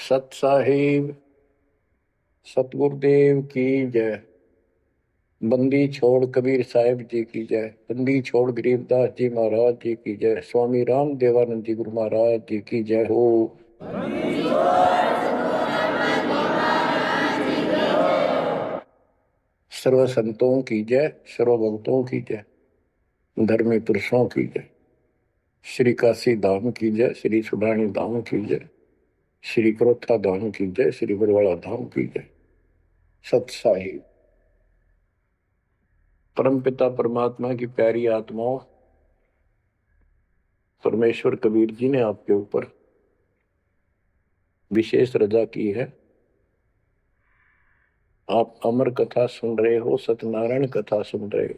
सत साहिब सतगुरुदेव की जय। बंदी छोड़ कबीर साहिब जी की जय। बंदी छोड़ गरीबदास जी महाराज जी की जय। स्वामी राम देवानंद जी गुरु महाराज जी की जय हो। सर्व संतों की जय, सर्व भक्तों की जय, धर्मी पुरुषों की जय। श्री काशी धाम की जय, श्री सुब्राणी धाम की जय, श्री क्रोथा धाम की जय, श्री बरवाड़ा धाम की जय। सत साहिब परम पिता परमात्मा की प्यारी आत्माओं, परमेश्वर कबीर जी ने आपके ऊपर विशेष रजा की है। आप अमर कथा सुन रहे हो, सत्यनारायण कथा सुन रहे हो,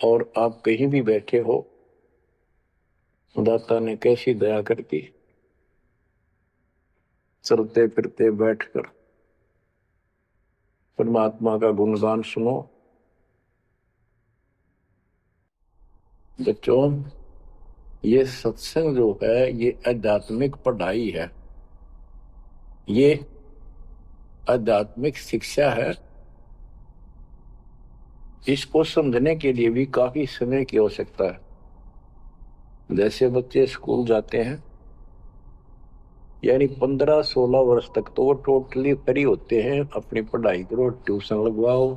और आप कहीं भी बैठे हो, दाता ने कैसी दया कर दी। चलते फिरते बैठकर परमात्मा का गुणगान सुनो। बच्चों, ये सत्संग जो है ये आध्यात्मिक पढ़ाई है, ये आध्यात्मिक शिक्षा है। इसको समझने के लिए भी काफी समय की आवश्यकता है। जैसे बच्चे स्कूल जाते हैं, यानी 15-16 वर्ष तक तो वो टोटली फ्री होते हैं। अपनी पढ़ाई करो, ट्यूशन लगवाओ,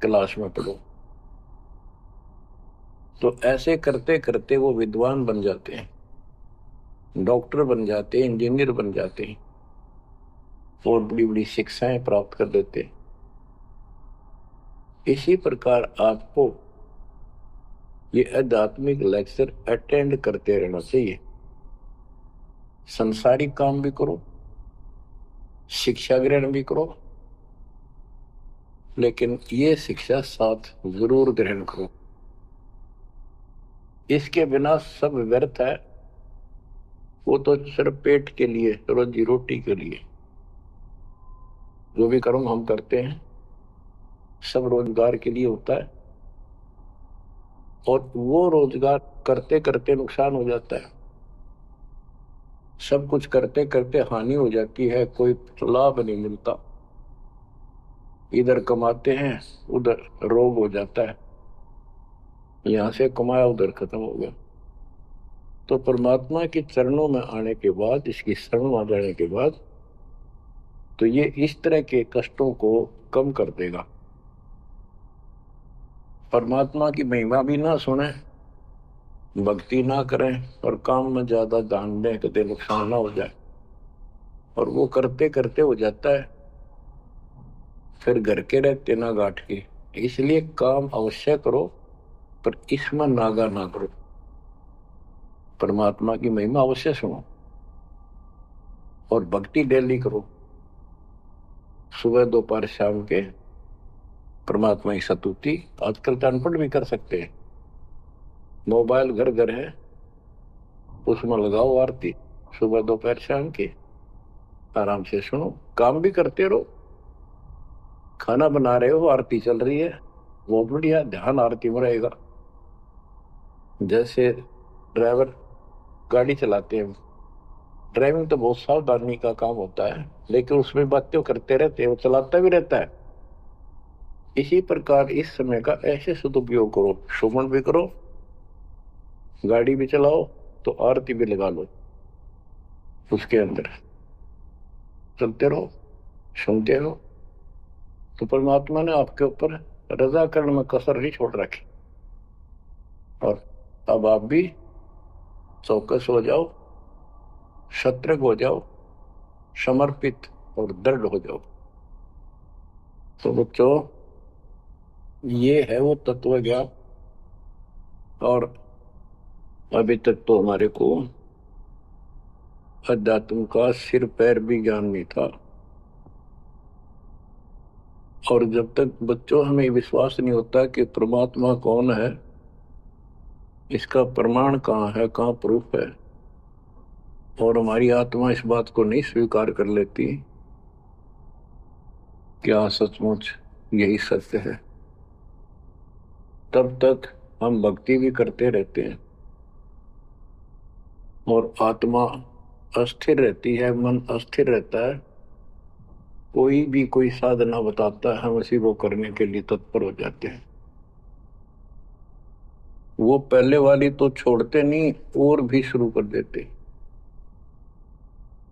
क्लास में पढ़ो। तो ऐसे करते करते वो विद्वान बन जाते हैं, डॉक्टर बन जाते हैं, इंजीनियर बन जाते हैं, और बड़ी बड़ी शिक्षाएं प्राप्त कर लेते हैं। इसी प्रकार आपको ये आध्यात्मिक लेक्चर अटेंड करते रहना चाहिए। संसारिक काम भी करो, शिक्षा ग्रहण भी करो, लेकिन ये शिक्षा साथ जरूर ग्रहण करो। इसके बिना सब व्यर्थ है। वो तो सिर्फ पेट के लिए, रोजी रोटी के लिए। जो भी कर्म हम करते हैं सब रोजगार के लिए होता है, और वो रोजगार करते करते नुकसान हो जाता है। सब कुछ करते करते हानि हो जाती है, कोई लाभ नहीं मिलता। इधर कमाते हैं, उधर रोग हो जाता है, यहां से कमाया उधर खत्म हो गया। तो परमात्मा के चरणों में आने के बाद, इसकी शरण में आ जाने के बाद, तो ये इस तरह के कष्टों को कम कर देगा। परमात्मा की महिमा भी ना सुने, भक्ति ना करें, और काम में ज्यादा ध्यान दें, कदे नुकसान ना हो जाए, और वो करते करते हो जाता है। फिर घर के रहते ना गांठ के। इसलिए काम अवश्य करो, पर इसमें नागा ना करो। परमात्मा की महिमा अवश्य सुनो, और भक्ति डेली करो। सुबह दोपहर शाम के परमात्मा की स्तुति। आजकल तो अनपढ़ भी कर सकते हैं, मोबाइल घर घर है, उसमें लगाओ आरती, सुबह दोपहर शाम की, आराम से सुनो। काम भी करते रहो, खाना बना रहे हो, आरती चल रही है, वो बढ़िया, ध्यान आरती में रहेगा। जैसे ड्राइवर गाड़ी चलाते हैं, ड्राइविंग तो बहुत सावधानी का काम होता है, लेकिन उसमें बातें करते रहते हैं, वो चलाता भी रहता है। इसी प्रकार इस समय का ऐसे सदुपयोग करो, सुमन भी करो, गाड़ी भी चलाओ, तो आरती भी लगा लो, उसके अंदर चलते रहो, सुनते रहो। तो परमात्मा ने आपके ऊपर रजा करने में कसर नहीं छोड़ रखी। और अब आप भी चौकस हो जाओ, सतर्क हो जाओ, समर्पित और दृढ़ हो जाओ। तो बच्चों, ये है वो तत्व ज्ञान। और अभी तक तो हमारे को अध्यात्म का सिर पैर भी ज्ञान नहीं था। और जब तक बच्चों हमें विश्वास नहीं होता कि परमात्मा कौन है, इसका प्रमाण कहाँ है, कहाँ प्रूफ है, और हमारी आत्मा इस बात को नहीं स्वीकार कर लेती क्या सचमुच यही सत्य है, तब तक हम भक्ति भी करते रहते हैं, और आत्मा अस्थिर रहती है, मन अस्थिर रहता है, कोई भी कोई साधना बताता है हम उसी को करने के लिए तत्पर हो जाते हैं। वो पहले वाली तो छोड़ते नहीं, और भी शुरू कर देते,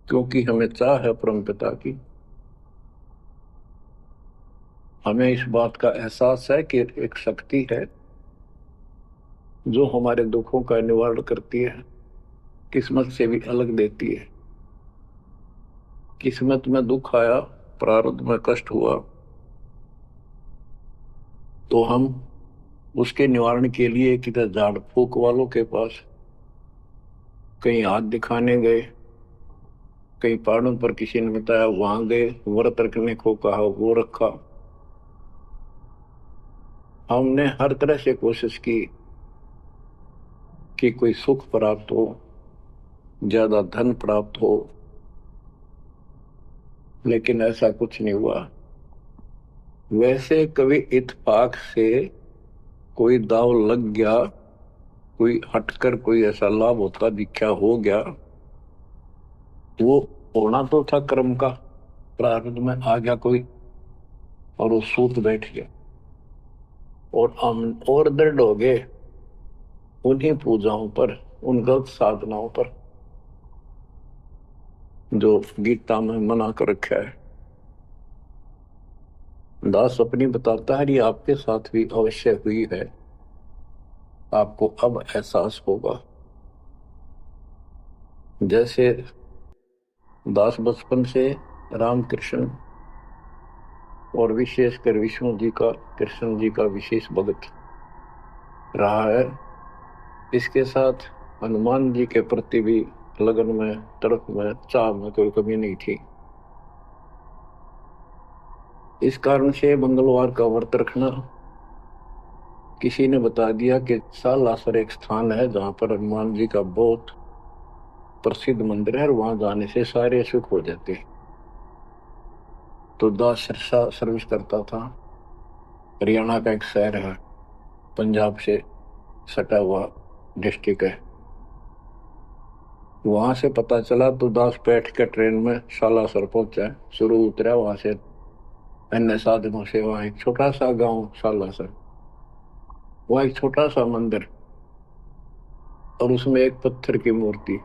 क्योंकि हमें चाह है परम पिता की। हमें इस बात का एहसास है कि एक शक्ति है जो हमारे दुखों का निवारण करती है, किस्मत से भी अलग देती है। किस्मत में दुख आया, प्रारब्ध में कष्ट हुआ, तो हम उसके निवारण के लिए किधर झाड़ फूक वालों के पास, कहीं हाथ दिखाने गए, कहीं पहाड़ों पर किसी ने बताया वहां गए, व्रत रखने को कहा वो रखा। हमने हर तरह से कोशिश की कि कोई सुख प्राप्त हो, ज्यादा धन प्राप्त हो, लेकिन ऐसा कुछ नहीं हुआ। वैसे कभी इत्तेफाक से कोई दाव लग गया, कोई हटकर कोई ऐसा लाभ होता दिखा हो गया, वो होना तो था कर्म का, प्रारब्ध में आ गया कोई और वो सूत बैठ गया, और हम और दृढ़ हो गए उन्हीं पूजाओं पर, उन गलत साधनाओं पर जो गीता में मना कर रखा है। दास अपनी बताता है, ये आपके साथ भी अवश्य हुई है, आपको अब एहसास होगा। जैसे दास बचपन से रामकृष्ण और विशेषकर विष्णु जी का, कृष्ण जी का विशेष भक्त रहा है, इसके साथ हनुमान जी के प्रति भी लगन में, तड़प में, चाह में कोई कमी नहीं थी। इस कारण से मंगलवार का व्रत रखना, किसी ने बता दिया कि सालासर एक स्थान है जहां पर हनुमान जी का बहुत प्रसिद्ध मंदिर है और वहां जाने से सारे सुख हो जाते हैं। तो दास सिरसा सर्विस करता था, हरियाणा का एक शहर है, पंजाब से सटा हुआ डिस्ट्रिक्ट है। वहां से पता चला तो दास बैठ के ट्रेन में सालासर पहुंचा, शुरू उतरा, वहां से अन्य साधनों से वहां एक छोटा सा गांव सालासर, वहां एक छोटा सा मंदिर और उसमें एक पत्थर की मूर्ति,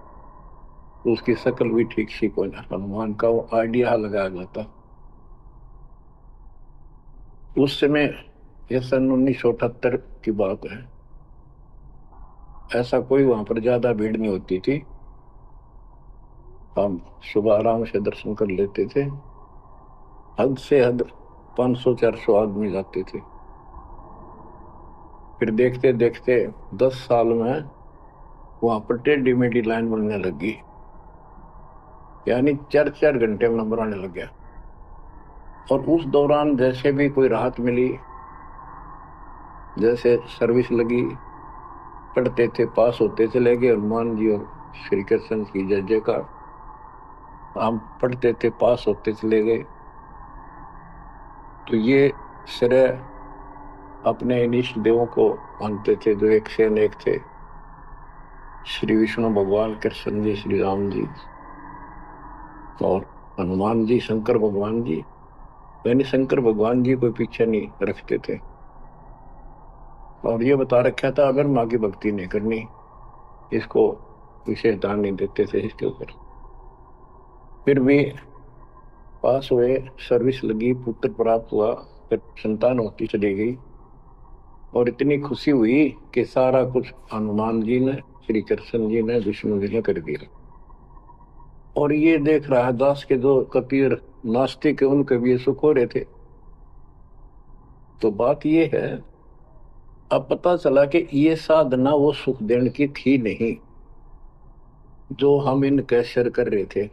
उसकी शक्ल भी ठीक सी को हनुमान का वो आइडिया लगाया जाता। उस समय यह सन 1978 की बात है, ऐसा कोई वहां पर ज्यादा भीड़ नहीं होती थी, हम सुबह आराम से दर्शन कर लेते थे। हद से हद 500-400 आदमी जाते थे। फिर देखते देखते 10 साल में वहां पर टेढ़ी मेढ़ी लाइन बनने लगी, यानी 4-4 घंटे में नंबर आने लग गया। और उस दौरान जैसे भी कोई राहत मिली, जैसे सर्विस लगी, पढ़ते थे, पास होते चले गए, हनुमान जी और श्री कृष्ण की जय जयकार, हम पढ़ते थे, पास होते चले गए। तो ये श्रेय अपने इष्ट देवों को मानते थे जो एक से अनेक थे, श्री विष्णु भगवान, कृष्ण जी, श्री राम जी और हनुमान जी, शंकर भगवान जी। यानी शंकर भगवान जी को पीछे नहीं रखते थे, और ये बता रखा था अगर माँ की भक्ति नहीं करनी, इसको विशेष ध्यान नहीं देते थे इसके ऊपर। फिर भी पास हुए, सर्विस लगी, पुत्र प्राप्त हुआ, फिर संतान होती चली गई, और इतनी खुशी हुई कि सारा कुछ हनुमान जी ने, श्री कृष्ण जी ने, विष्णु जी ने कर दिया। और ये देख रहा है दास के जो कबीर नास्तिक है उनके भी सुख हो रहे थे। तो बात ये है, अब पता चला कि ये साधना वो सुख देने की थी नहीं जो हम इनके सिर कर रहे थे,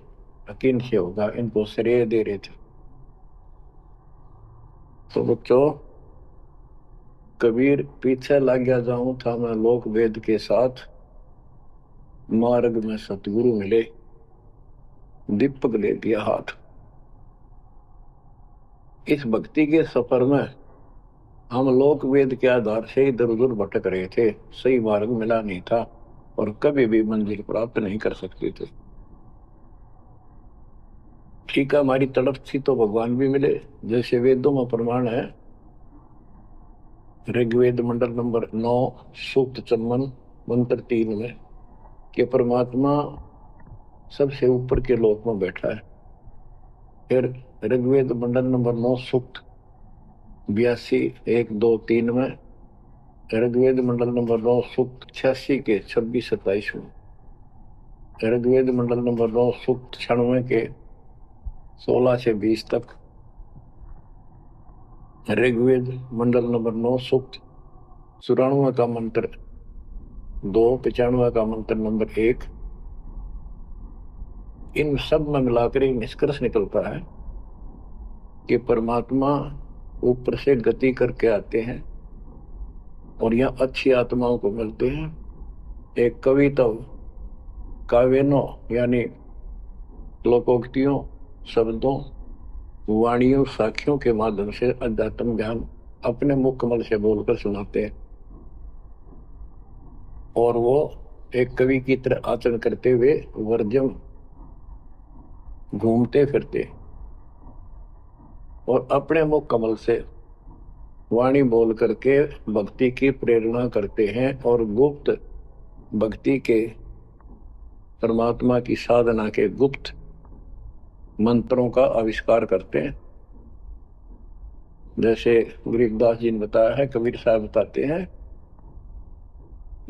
यकीन से होगा इनको श्रेय दे रहे थे। तो बच्चों, कबीर पीछे लग गया जाऊं था मैं लोक वेद के साथ, मार्ग में सतगुरु मिले, दीपक ले दिया हाथ। इस भक्ति के सफर में हम लोक वेद के आधार से इधर उधर भटक रहे थे, सही मार्ग मिला नहीं था और कभी भी मंजिल प्राप्त नहीं कर सकते थे। ठीक है, हमारी तड़प थी तो भगवान भी मिले। जैसे वेदों में प्रमाण है, ऋग्वेद मंडल नंबर 9 सूक्त 54 मंत्र 3 में, कि परमात्मा सबसे ऊपर के लोक में बैठा है। फिर ऋग्वेद मंडल नंबर 9 सूक्त 82 1 2 3 में, ऋग्वेद मंडल नंबर 9 सूक्त 86 के 26 27 में, ऋग्वेद मंडल नंबर 9 सूक्त 96 के 16 से 20 तक, ऋग्वेद मंडल नंबर 9 सूक्त 94 का मंत्र 2, 95 का मंत्र नंबर 1। इन सब में मिलाकर एक निष्कर्ष निकलता है कि परमात्मा ऊपर से गति करके आते हैं और यह अच्छी आत्माओं को मिलते हैं। एक कविता काव्यनों यानी लोकोक्तियों, शब्दों, वाणियों, साखियों के माध्यम से अध्यात्म ज्ञान अपने मुख कमल से बोलकर सुनाते हैं, और वो एक कवि की तरह आचरण करते हुए वर्जम घूमते फिरते और अपने मुख कमल से वाणी बोल करके भक्ति की प्रेरणा करते हैं और गुप्त भक्ति के, परमात्मा की साधना के गुप्त मंत्रों का आविष्कार करते हैं। जैसे गरीबदास जी ने बताया है, कबीर साहब बताते हैं,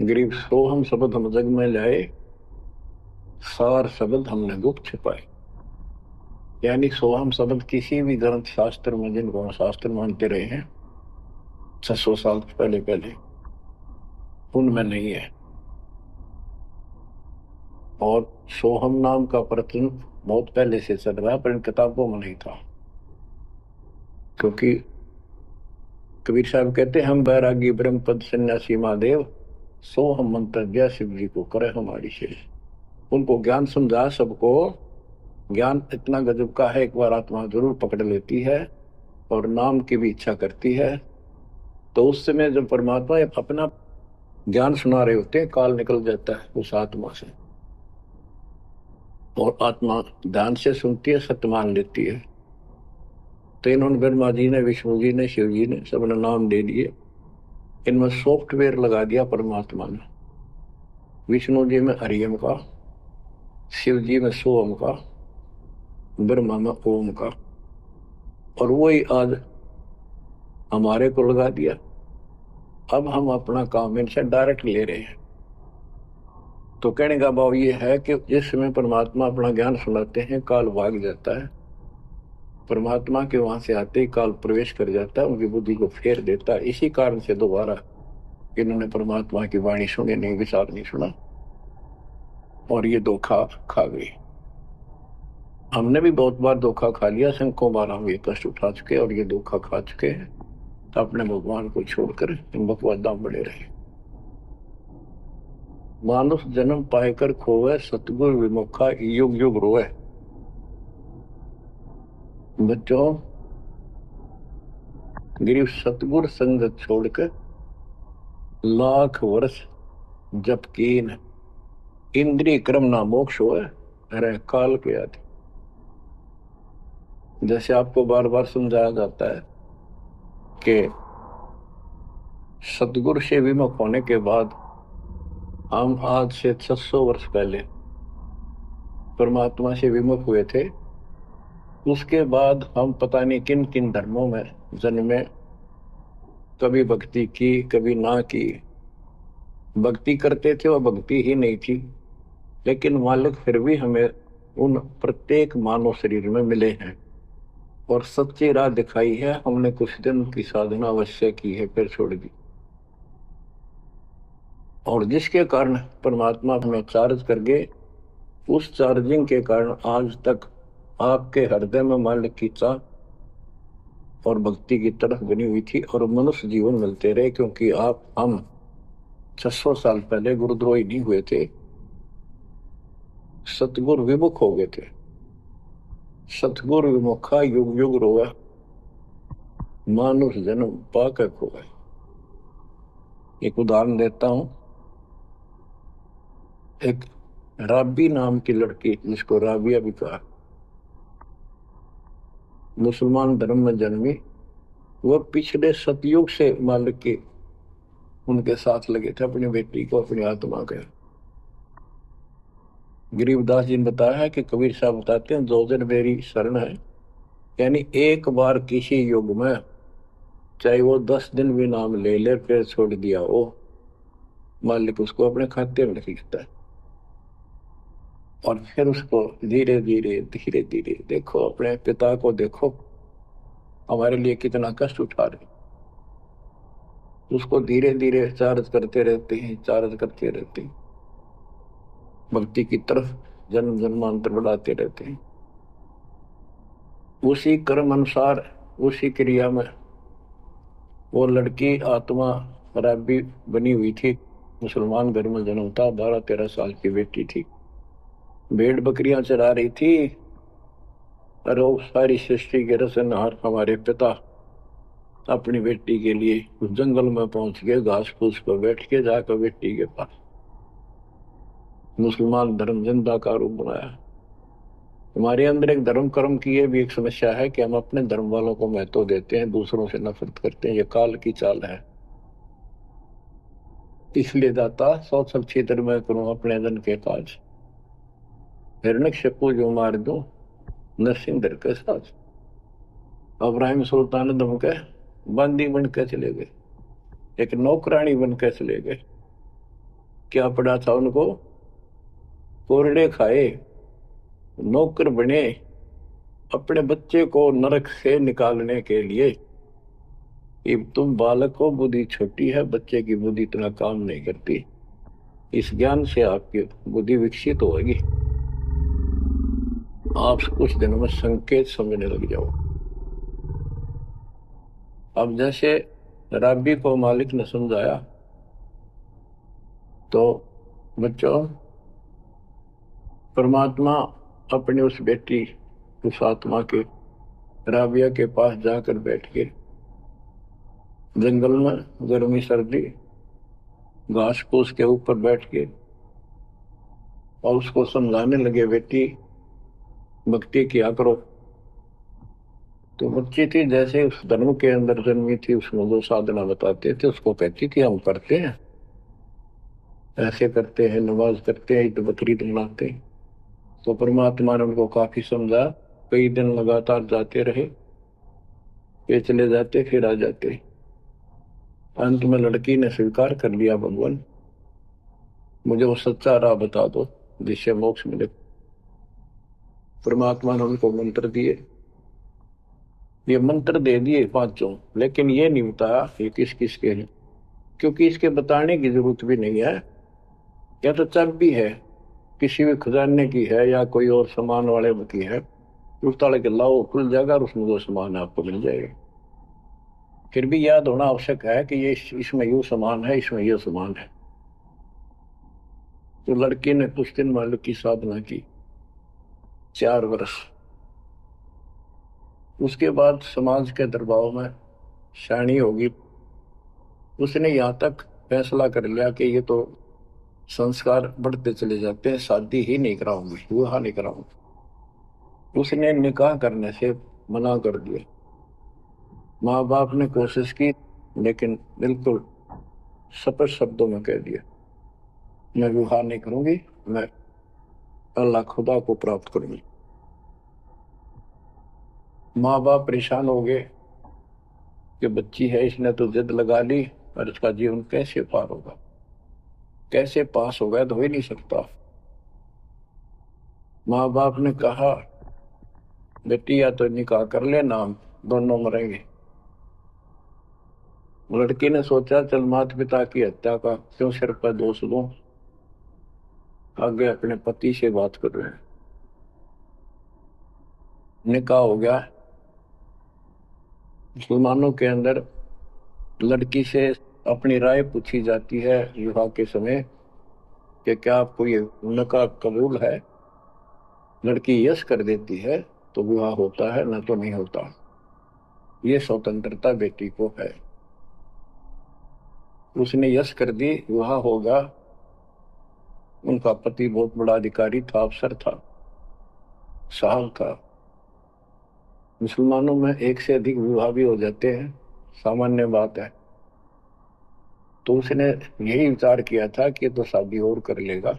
गरीब सोहम शब्द हम जग में लाए, सार शब्द हमने गुप्त छिपाए। यानी सोहम शब्द किसी भी ग्रंथ शास्त्र में, जिनको हम शास्त्र मानते रहे हैं 600 साल पहले, उनमें नहीं है। और सोहम नाम का प्रचलन बहुत पहले से चल रहा है, पर इन किताबों में नहीं था। क्योंकि कबीर साहब कहते हैं, हम बैरागी ब्रह्म पद सन्यासी महादेव, सोहम मंत्र दिया शिव जी को करे हमारी शेष। उनको ज्ञान समझा, सबको ज्ञान इतना गजब का है, एक बार आत्मा जरूर पकड़ लेती है और नाम की भी इच्छा करती है, तो उस समय जब परमात्मा अपना ज्ञान सुना रहे होते हैं, काल निकल जाता है उस आत्मा से, और आत्मा ध्यान से सुनती है, सत्य मान लेती है। तो इन्होंने ब्रह्मा जी ने, विष्णु जी ने, शिव जी ने सबने नाम दे दिए। इनमें सॉफ्टवेयर लगा दिया परमात्मा ने, विष्णु जी में हरियम का, शिव जी में सोम का, ब्रह्मा में ओम का, और वही आज हमारे को लगा दिया। अब हम अपना काम इनसे डायरेक्ट ले रहे हैं। तो कहने का भाव ये है कि जिस समय परमात्मा अपना ज्ञान सुनाते हैं, काल भाग जाता है, परमात्मा के वहां से आते ही काल प्रवेश कर जाता है, उनकी बुद्धि को फेर देता है। इसी कारण से दोबारा इन्होंने परमात्मा की वाणी सुने नहीं, विचार नहीं सुना, और ये धोखा खा गई। हमने भी बहुत बार धोखा खा लिया, संकों बार हम ये कष्ट उठा चुके और ये धोखा खा चुके हैं। तो अपने भगवान को छोड़कर इन बकवादा बड़े रहे। मानुष जन्म पाएकर खोवे, सतगुर विमुखा युग युग रोए। बच्चों, गरीब सतगुर संगत छोड़कर लाख वर्ष जप कीन, इंद्रिय क्रम ना मोक्ष होए, अरे काल के आदि। जैसे आपको बार बार समझाया जाता है कि सतगुरु से विमुख होने के बाद हम आज से 600 वर्ष पहले परमात्मा से विमुख हुए थे। उसके बाद हम पता नहीं किन किन धर्मों में जन्मे, कभी भक्ति की कभी ना की। भक्ति करते थे, वह भक्ति ही नहीं थी, लेकिन मालिक फिर भी हमें उन प्रत्येक मानव शरीर में मिले हैं और सच्ची राह दिखाई है। हमने कुछ दिन की साधना अवश्य की है, फिर छोड़ दी, और जिसके कारण परमात्मा हमें चार्ज कर गए। उस चार्जिंग के कारण आज तक आपके हृदय में मालिक की चाह और भक्ति की तरफ बनी हुई थी और मनुष्य जीवन मिलते रहे, क्योंकि हम 600 साल पहले गुरुद्रोही नहीं हुए थे, सतगुरु विमुख हो गए थे। सतगुरु विमुखा युग युग रोआ, मानुष जन्म पाकर खोए। एक उदाहरण देता हूं। एक राबी नाम की लड़की, जिसको राबिया भी कहा, मुसलमान धर्म में जन्मी, वो पिछले सतयुग से मालिक के उनके साथ लगे थे अपनी बेटी को अपनी आत्मा के। गरीबदास जी ने बताया है कि कबीर साहब बताते हैं, दो दिन मेरी शरण है, यानी एक बार किसी युग में चाहे वो 10 दिन भी नाम ले ले फिर छोड़ दिया वो, मालिक उसको अपने खाते में लिखता है। और फिर उसको धीरे धीरे धीरे धीरे देखो, अपने पिता को देखो हमारे लिए कितना कष्ट उठा रहे, उसको धीरे धीरे चार्ज करते रहते हैं, चार्ज करते रहते हैं, भक्ति की तरफ जन्म जन्मांतर बढ़ाते रहते हैं। उसी कर्म अनुसार उसी क्रिया में वो लड़की आत्मा शराबी बनी हुई थी, मुसलमान घर में जन्म था, 12-13 साल की बेटी थी, भेड़ बकरियां चरा रही थी। और वो सारी सृष्टि के रचनहार हमारे पिता अपनी बेटी के लिए उस जंगल में पहुंच गए, घास फूस पर बैठ के जाकर बेटी के पास मुसलमान धर्म जिंदा का रूप बनाया। हमारे अंदर एक धर्म कर्म की ये भी एक समस्या है कि हम अपने धर्म वालों को महत्व देते हैं, दूसरों से नफरत करते हैं। ये काल की चाल है। इसलिए दाता सौ सब क्षेत्र में करूं अपने धन के काज, हिरण्यकशिपु जो मार दो नरसिंह के साथ। अब्राहिम सुल्तान दम के बंदी बन के चले गए, एक नौकरानी बन के चले गए। क्या पड़ा था उनको? कोरडे खाए, नौकर बने, अपने बच्चे को नरक से निकालने के लिए। तुम बालक को बुद्धि छोटी है, बच्चे की बुद्धि इतना काम नहीं करती, इस ज्ञान से आपकी बुद्धि विकसित होगी, आप कुछ दिनों में संकेत समझने लग जाओ। अब जैसे राबी को मालिक ने समझाया, तो बच्चों परमात्मा अपनी उस बेटी उस आत्मा के राबिया के पास जाकर बैठ के जंगल में गर्मी सर्दी घास फूस के ऊपर बैठ के और उसको समझाने लगे, बेटी भक्ति किया करो। तो बच्ची थी, जैसे उस धर्म के अंदर जन्मी थी, उसमें जो साधना बताते थे उसको कहती थी हम करते हैं, ऐसे करते हैं, नमाज करते हैं, ईद बकरीद मनाते हैं। तो परमात्मा ने उनको काफी समझा, कई दिन लगातार जाते रहे, ये चले जाते फिर आ जाते। अंत में लड़की ने स्वीकार कर लिया, भगवान मुझे वो सच्चा राह बता दो जिससे मोक्ष मिले। परमात्मा ने उनको मंत्र दिए, ये मंत्र दे दिए पांचों, लेकिन ये नहीं बताया ये किस किस के हैं, क्योंकि इसके बताने की जरूरत भी नहीं है। या तो चाबी है किसी भी खजाने की है या कोई और सामान वाले की है, उस ताले के लाओ खुल जाएगा और उसमें जो सामान है आपको मिल जाएगा। फिर भी याद होना आवश्यक है कि ये इसमें यू सामान है, इसमें यह सामान है। तो लड़की ने कुछ दिन मालिक की साधना की, 4 वर्ष। उसके बाद समाज के दरबाव में शानी होगी, उसने यहाँ तक फैसला कर लिया कि ये तो संस्कार बढ़ते चले जाते हैं, शादी ही नहीं कराऊंगी, विवाह नहीं कराऊंगी। उसने निकाह करने से मना कर दिया। माँ बाप ने कोशिश की, लेकिन बिल्कुल स्पष्ट शब्दों में कह दिया, मैं विवाह नहीं करूंगी, मैं अल्लाह खुदा को प्राप्त करूंगी। माँ बाप परेशान हो गए कि बच्ची है, इसने तो जिद लगा ली और इसका जीवन कैसे पार होगा, कैसे पास होगा, तो हो ही नहीं सकता। माँ बाप ने कहा, बेटी या तो निकाह कर लेना, हम दोनों मरेंगे। लड़की ने सोचा, चल माता पिता की हत्या का क्यों सिर पर दोष दूं, आगे अपने पति से बात कर रहे हैं। निकाह हो गया। मुसलमानों के अंदर लड़की से अपनी राय पूछी जाती है विवाह के समय कि क्या आपको ये निकाह कबूल है। लड़की यस कर देती है तो विवाह होता है, न तो नहीं होता। ये स्वतंत्रता बेटी को है। उसने यस कर दी, विवाह होगा। उनका पति बहुत बड़ा अधिकारी था, अफसर था, साहब था। मुसलमानों में एक से अधिक विवाह भी हो जाते हैं, सामान्य बात है। तो उसने यही विचार किया था कि तो शादी और कर लेगा,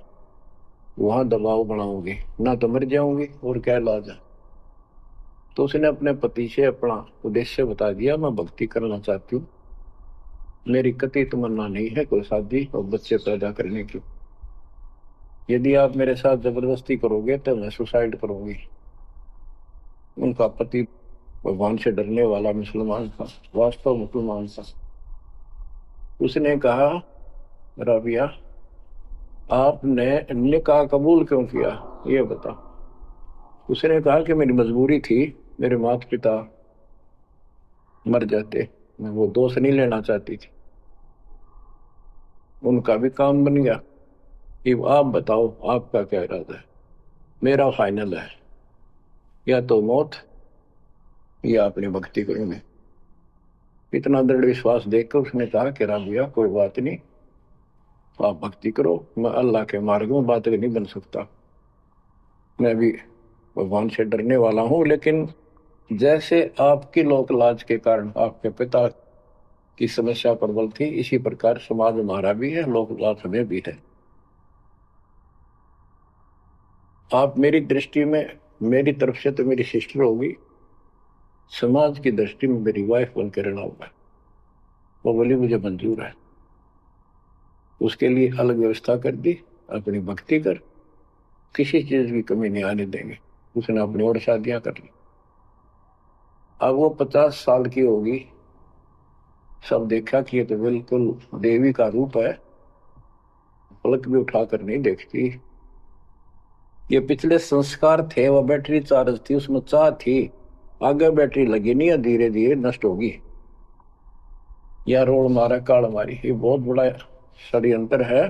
वहां दबाव बनाऊंगी ना तो मर जाऊंगी, और क्या इलाज है। तो उसने अपने पति से अपना उद्देश्य बता दिया, मैं भक्ति करना चाहती हूँ, मेरी कतई तमन्ना नहीं है कोई शादी और बच्चे पैदा करने की। यदि आप मेरे साथ जबरदस्ती करोगे तो मैं सुसाइड करूंगी। उनका पति भगवान से डरने वाला मुसलमान था, वास्तव मुसलमान था। उसने कहा, राबिया, आपने निकाह कबूल क्यों किया, ये बता। उसने कहा कि मेरी मजबूरी थी, मेरे माता पिता मर जाते, मैं वो दोष नहीं लेना चाहती थी, उनका भी काम बन गया। कि आप बताओ आपका क्या इरादा है। मेरा फाइनल है, या तो मौत या अपनी भक्ति करूंगे। इतना दृढ़ विश्वास देखकर उसने कहा कि राबिया कोई बात नहीं, आप भक्ति करो, मैं अल्लाह के मार्ग में बात नहीं बन सकता, मैं भी भगवान से डरने वाला हूँ। लेकिन जैसे आपकी लोक लाज के कारण आपके पिता की समस्या प्रबल थी, इसी प्रकार समाज हमारा भी है, लोक लाज हमें भी है। आप मेरी दृष्टि में, मेरी तरफ से तो मेरी सिस्टर होगी, समाज की दृष्टि में मेरी वाइफ बनकर रहना होगा। वो बोली मुझे मंजूर है। उसके लिए अलग व्यवस्था कर दी, अपनी भक्ति कर, किसी चीज की कमी नहीं आने देंगे। उसने अपनी और शादियां कर ली। अब वो 50 साल की होगी, सब देखा कि ये तो बिल्कुल देवी का रूप है, पलक भी उठाकर नहीं देखती। ये पिछले संस्कार थे, वो बैटरी चार्ज थी, उसमें चाह थी, आगे बैटरी लगी नहीं है, धीरे धीरे नष्ट होगी। या रोड मारा काल मारी, ये बहुत बड़ा षड्यंत्र है।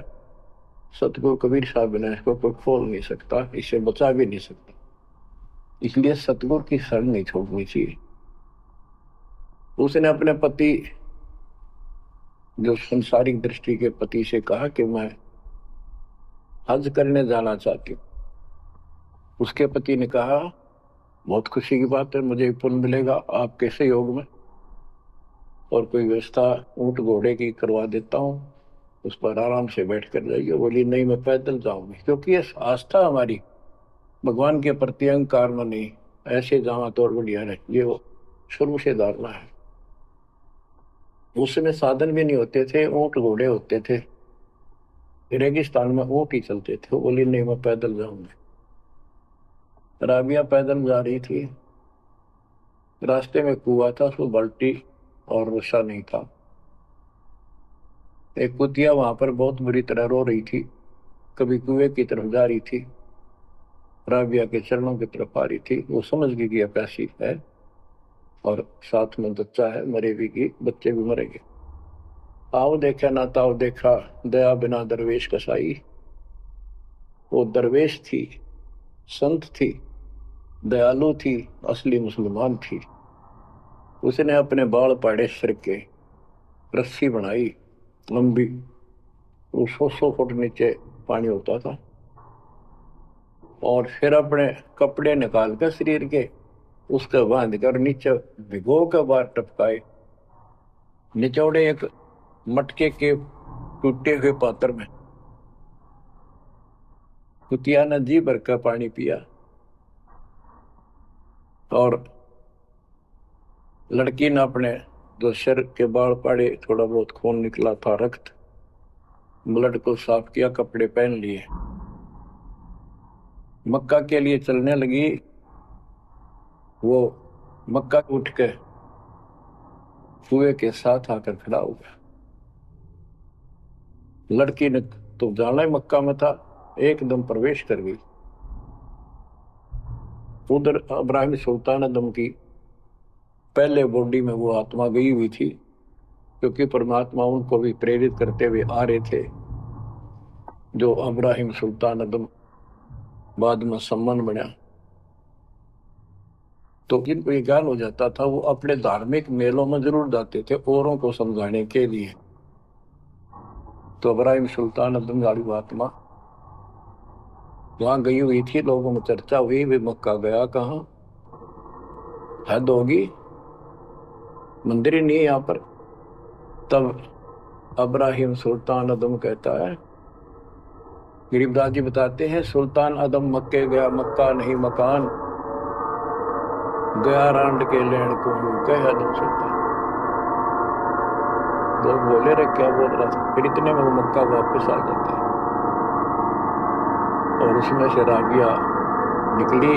सतगुरु कबीर साहब ने इसको कोई खोल नहीं सकता, इसे बचा भी नहीं सकता। इसलिए सतगुरु की शरण नहीं छोड़नी चाहिए। उसने अपने पति, जो संसारिक दृष्टि के पति से कहा कि मैं हज करने जाना चाहती हूँ। उसके पति ने कहा, बहुत खुशी की बात है, मुझे पुण्य मिलेगा आपके सहयोग में, और कोई व्यवस्था ऊंट घोड़े की करवा देता हूँ, उस पर आराम से बैठ कर जाइए। बोली नहीं, मैं पैदल जाऊंगी, क्योंकि ये आस्था हमारी भगवान के प्रति अहंकार में नहीं, ऐसे जावा तो और बढ़िया है, ये वो शुरू से धारणा है। उसमें साधन भी नहीं होते थे, ऊंट घोड़े होते थे, रेगिस्तान में ऊंट ही चलते थे। वो बोली नहीं, मैं पैदल जाऊंगी। राबिया पैदल जा रही थी, रास्ते में कुआं था, उसमें बाल्टी और रस्सा नहीं था। एक कुतिया वहां पर बहुत बुरी तरह रो रही थी, कभी कुएं की तरफ जा रही थी, राबिया के चरणों की तरफ आ रही थी। वो समझ गई कि प्यासी है और साथ में बच्चा है, मरेगी, बच्चे भी मरेंगे। आओ देखा ना ताओ देखा, दया बिना दरवेश कसाई। वो दरवेश थी, संत थी, दयालु थी, असली मुसलमान थी। उसने अपने बाल पाड़े सिर के, रस्सी बनाई लंबी, वो 100 फुट नीचे पानी होता था, और फिर अपने कपड़े निकाल कर शरीर के उसके बांध कर नीचे भिगो के बाहर टपकाए, निचौड़े एक मटके के टूटे हुए पात्र में। कुतिया ने जी भर का पानी पिया, और लड़की ने अपने जो सिर के बाल पड़े, थोड़ा बहुत खून निकला था, रक्त, ब्लड को साफ किया, कपड़े पहन लिए, मक्का के लिए चलने लगी। वो मक्का उठ के कुएं के साथ आकर खड़ा हो गया। लड़की ने तो जाना ही मक्का में था, एकदम प्रवेश कर गई। उधर इब्राहिम सुल्तान आदम की पहले बॉडी में वो आत्मा गई हुई थी, क्योंकि परमात्मा उनको भी प्रेरित करते हुए आ रहे थे। जो इब्राहिम सुल्तान आदम बाद में सम्मान बना, तो जिनको ये ज्ञान हो जाता था, वो अपने धार्मिक मेलों में जरूर जाते थे औरों को समझाने के लिए। तो इब्राहिम सुल्तान आदम वाली आत्मा वहां गई हुई थी, लोगों में चर्चा हुई, वे मक्का गया कहाँ। हद होगी, मंदिर ही नहीं है यहाँ पर। तब अब्राहिम सुल्तान अदम कहता है, गरीबदास जी बताते हैं, सुल्तान अदम मक्के गया, मक्का नहीं मकान, गया रांड के लेन को कह अदम सुल्तान। लोग बोले रे क्या बोल रहा था, फिर इतने में वो मक्का वापस आ जाता है। और उसमें से राबिया निकली,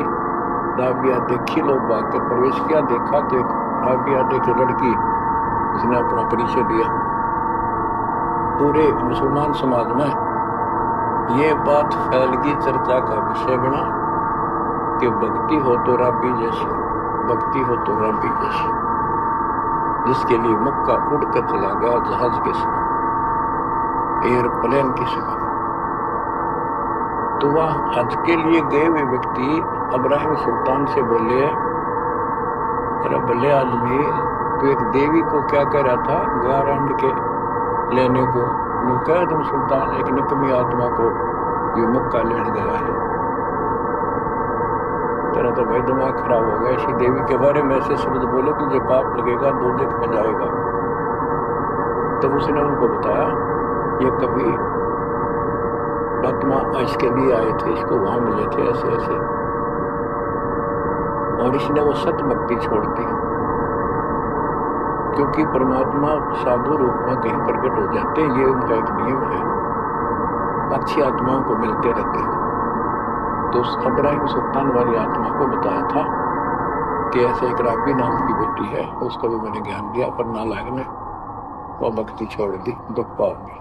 राबिया देखी, लोग भाग कर प्रवेश किया, देखा तो एक राबिया एक लड़की, उसने अपना परिचय दिया। पूरे मुसलमान समाज में ये बात फैल गई, चर्चा का विषय बना कि भक्ति हो तो राबी जैसी, भक्ति हो तो राबी जैसी, जिसके लिए मक्का उड़ कर चला गया जहाज के समान, एयरप्लेन के समान। तो वह हज के लिए गए हुए व्यक्ति अब्राहिम सुल्तान से बोले, अरे भले आदमी, तो एक देवी को क्या कह रहा था, गारंड के लेने को, कह तुम सुल्तान एक निकमी आत्मा को ये मक्का लेने गया है। तेरा तो भाई दिमाग खराब हो गया, इसी देवी के बारे में ऐसे शब्द बोले, तुझे पाप लगेगा, दोजख में जाएगा। तब उसने उनको बताया, ये कभी आत्मा इसके लिए आए थे, इसको वहां मिले थे ऐसे ऐसे, और इसने वो सत भक्ति छोड़ दी, क्योंकि परमात्मा साधु रूप में कहीं प्रकट हो जाते, ये उनका एक नियम है, अच्छी आत्माओं को मिलते रहते हैं। तो अब्राहिम सुल्तान वाली आत्मा को बताया था कि ऐसे एक राबी नाम की बेटी है, उसको भी मैंने ज्ञान दिया, पर नालायक ने वो भक्ति छोड़ दी, दुख पाओगे।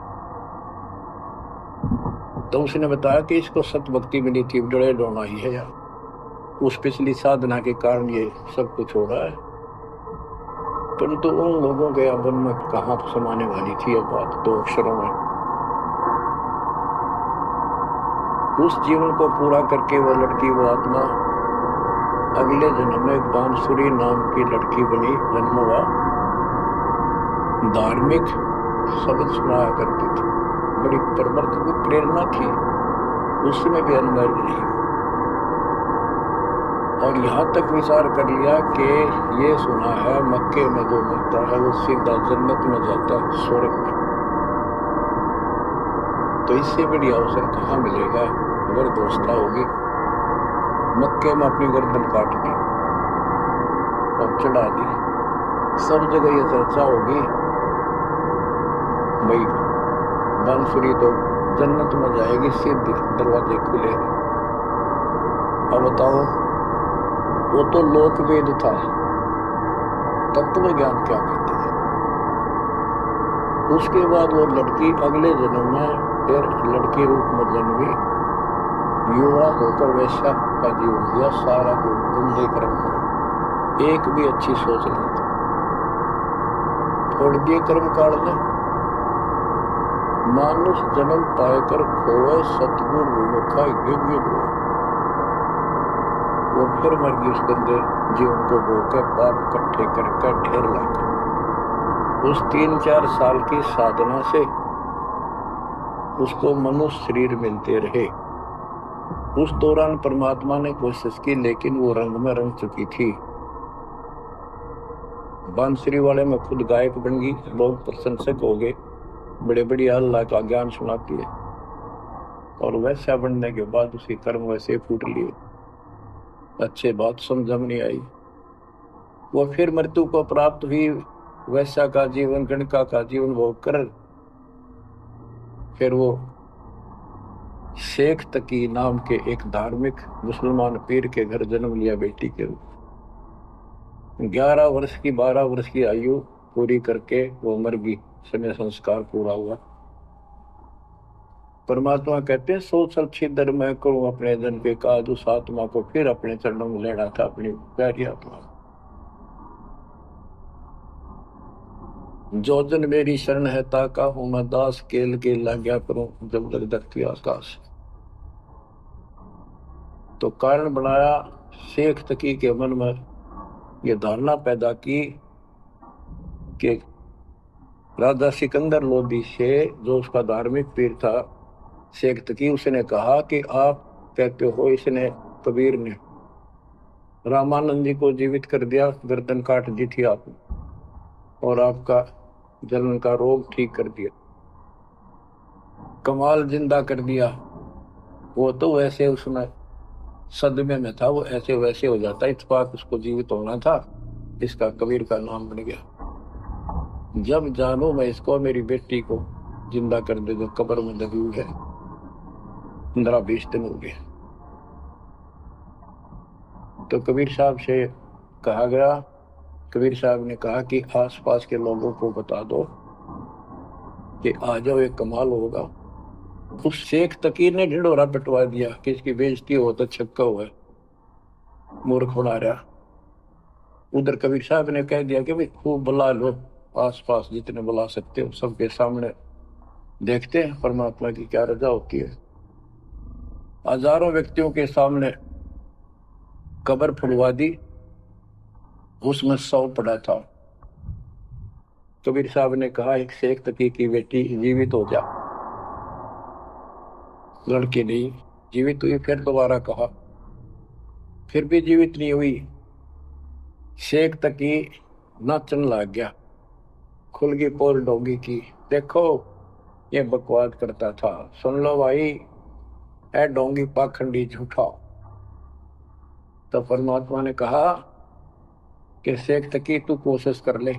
तो उसने बताया कि इसको सत भक्ति मिली थी, डरे डोना ही है यार, उस पिछली साधना के कारण ये सब कुछ हो रहा है। परंतु उन लोगों के अवन में कहाँ समाने वाली थी ये बात, दो अक्षरों में। उस जीवन को पूरा करके वो लड़की, वो आत्मा अगले जन्म में बांसुरी नाम की लड़की बनी, जन्म हुआ, धार्मिक शब्द सुनाया करती थी, बड़ी परमर्थ की प्रेरणा थी, उसमें भी अनमर्द नहीं। और यहाँ तक विचार कर लिया कि ये सुना है मक्के में जो मरता है वो सीधा जन्नत में जाता है, स्वर्ग में। तो इससे बड़ी अवसर कहाँ मिलेगा, अगर दोस्ता होगी। मक्के में अपनी गर्दन काट दी और चढ़ा दी, सब जगह ये चर्चा होगी, भाई बांसुरी तो जन्नत में जाएगी, सीधे दरवाजे खुले। अब बताओ, वो तो लोकवेद था, तत्व ज्ञान क्या कहते हैं। उसके बाद वो लड़की अगले जन्म में फिर लड़की रूप में जन्मी, युवा होकर वैश्या का जीवन दिया, सारा गंदे कर्म, एक भी अच्छी सोच नहीं थी, छोड़ दिए कर्म काल में। मानुष जन्म पाकर खोए, सतगुरु मुखा युग युग हुआ। वो फिर मर गई उस गंदे जीवन को भोगकर, पाप इकट्ठे करके ढेर लाकर। उस 3-4 साल की साधना से उसको मनुष्य शरीर मिलते रहे। उस दौरान परमात्मा ने कोशिश की, लेकिन वो रंग में रंग चुकी थी। बांसुरी वाले में खुद गायक बन गई, लोग प्रशंसक हो गए, बड़े बड़ी अल्लाह का ज्ञान सुनाती है। और वैसा बनने के बाद उसी कर्म वैसे फूट लिए, अच्छे बात समझ में नहीं आई। वो फिर मृत्यु को प्राप्त हुई, वैसा का जीवन, गणका का जीवन भोग कर फिर वो शेख तकी नाम के एक धार्मिक मुसलमान पीर के घर जन्म लिया बेटी के रूप। 11 वर्ष की 12 वर्ष की आयु पूरी करके वो मर गई, समय संस्कार पूरा हुआ। परमात्मा कहते हैं, सोचल छिदर मैं करूं अपने जन के काज, उस आत्मा को फिर अपने चरणों में लेना था, अपनी प्यारी आत्मा। जो जन मेरी शरण है ताका हूं मैं दास, केल के लाग्या करूं जब तक दखती आकाश। तो कारण बनाया, शेख तकी के मन में ये धारणा पैदा की कि राजा सिकंदर लोदी से, जो उसका धार्मिक पीर था शेख तकी, उसने कहा कि आप कहते हो, इसने कबीर ने रामानंद जी को जीवित कर दिया, गर्दन काट दी थी आपने, और आपका जलन का रोग ठीक कर दिया। कमाल जिंदा कर दिया। वो तो वैसे उसमें सदमे में था, वो ऐसे वैसे हो जाता, इत्तेफाक उसको जीवित होना था, इसका कबीर का नाम बन गया। जब जानो मैं इसको, मेरी बेटी को जिंदा कर दे जो कब्र में दबी हुई है, 15-20 दिन हो गए। तो कबीर साहब से कहा गया, कबीर साहब ने कहा कि आसपास के लोगों को बता दो कि आ जाओ, एक कमाल होगा। उस शेख तकीर ने ढिंढोरा पिटवा दिया कि इसकी बेइज्जती हो तो छक्का हुआ है, मूर्ख बना रहा। उधर कबीर साहब ने कह दिया कि भाई खूब बुला लो, आसपास जितने बुला सकते हो, सबके सामने देखते हैं परमात्मा की क्या रजा होती है। हजारों व्यक्तियों के सामने कब्र फुलवा दी, उसमें 100 पड़ा था। कबीर साहब ने कहा एक शेख तकी की बेटी जीवित हो जा, लड़की नहीं जीवित हुई। फिर दोबारा कहा, फिर भी जीवित नहीं हुई। शेख तकी नाचन लग गया, खुल गई पोल डोगी की। देखो ये बकवास करता था, सुन लो भाई, ए डोंगी पाखंडी झूठा। तो परमात्मा ने कहा कि शेख तकी तू कोशिश कर ले।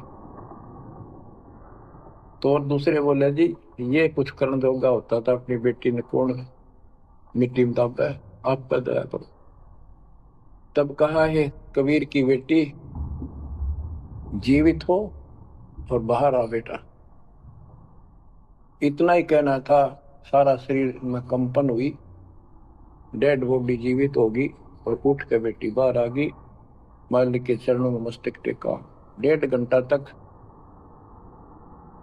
तो और दूसरे बोले जी ये कुछ करने दोगा होता था, अपनी बेटी ने कौन मिट्टी में दाबा है, आपका दया करो। तब कहा है कबीर की बेटी जीवित हो और बाहर आ बेटा। इतना ही कहना था, सारा शरीर में कंपन हुई, डेड बॉडी जीवित होगी और उठ के बेटी बाहर आ गई। मालिक के चरणों में मस्तक टेका, 1.5 घंटा तक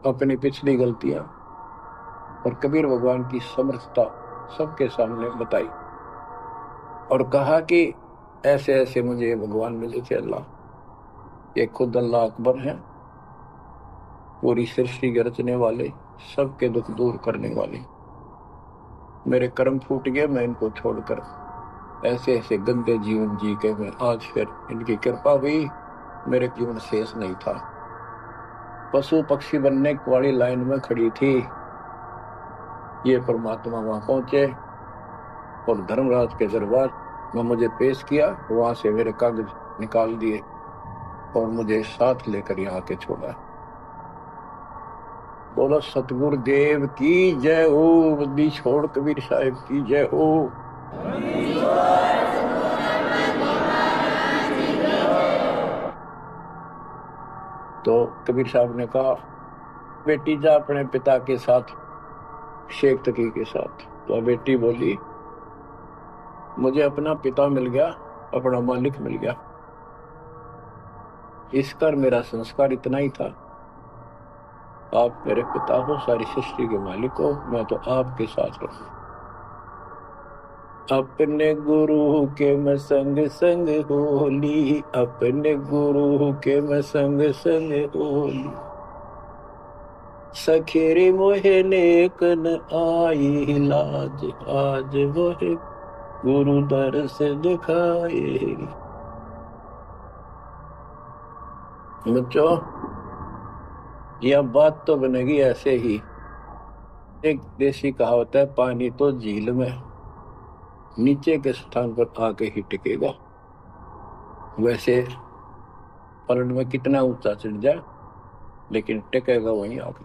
अपनी पिछली गलतियां और कबीर भगवान की समर्थता सबके सामने बताई और कहा कि ऐसे ऐसे मुझे भगवान मिले थे अल्लाह, ये खुद अल्लाह अकबर हैं, पूरी सृष्टि के रचने वाले, सबके दुख दूर करने वाले। मेरे कर्म फूट गए, मैं इनको छोड़कर ऐसे ऐसे गंदे जीवन जी के मैं आज फिर इनकी कृपा हुई, मेरे जीवन शेष नहीं था। पशु पक्षी बनने वाली लाइन में खड़ी थी, ये परमात्मा वहां पहुंचे और धर्मराज के दरबार में मुझे पेश किया। वहां से मेरे कागज निकाल दिए और मुझे साथ लेकर यहाँ के छोड़ा। बोलो सतगुरु देव की जय हो, बद्दी छोड़ कबीर साहिब की जय हो। तो कबीर साहब ने कहा बेटी जा अपने पिता के साथ, शेख तकी के साथ। तो बेटी बोली मुझे अपना पिता मिल गया, अपना मालिक मिल गया, इस कर मेरा संस्कार इतना ही था। आप मेरे पिता हो, सारी सृष्टि के मालिक हो, मैं तो आपके साथ रहूं। अपने गुरु के मैं संग संग होली, अपने गुरु के मैं संग संग होली, सखेरे मोहे नेक न आई लाज, आज मोहे गुरु दर से दिखाए। बच्चों यह बात तो बनेगी ऐसे ही। एक देसी कहावत है, पानी तो झील में नीचे के स्थान पर आके ही टिकेगा। वैसे पलट में कितना ऊंचा चढ़ जाए लेकिन टिकेगा वहीं आके।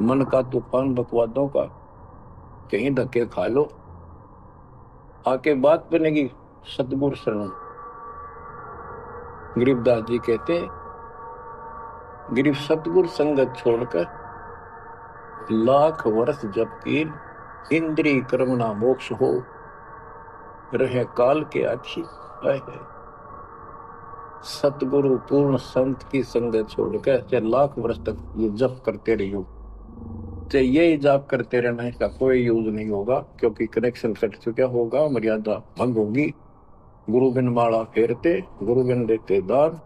मन का तूफान बकवादों का, कहीं धक्के खा लो, आके बात बनेगी सतगुरु शरण। गरीबदास जी कहते गरीब सतगुरु संगत छोड़कर लाख वर्ष जबकि इंद्रिय कर्मना मोक्ष हो, रहे काल के आखी है। सतगुरु पूर्ण संत की संगत छोड़कर चाहे लाख वर्ष तक ये जप करते रहियो, चाहे ये जाप करते रहना, इसका कोई यूज नहीं होगा, क्योंकि कनेक्शन कट चुका होगा, मर्यादा भंग होगी। गुरु बिन माला फेरते, गुरु बिन देते दान,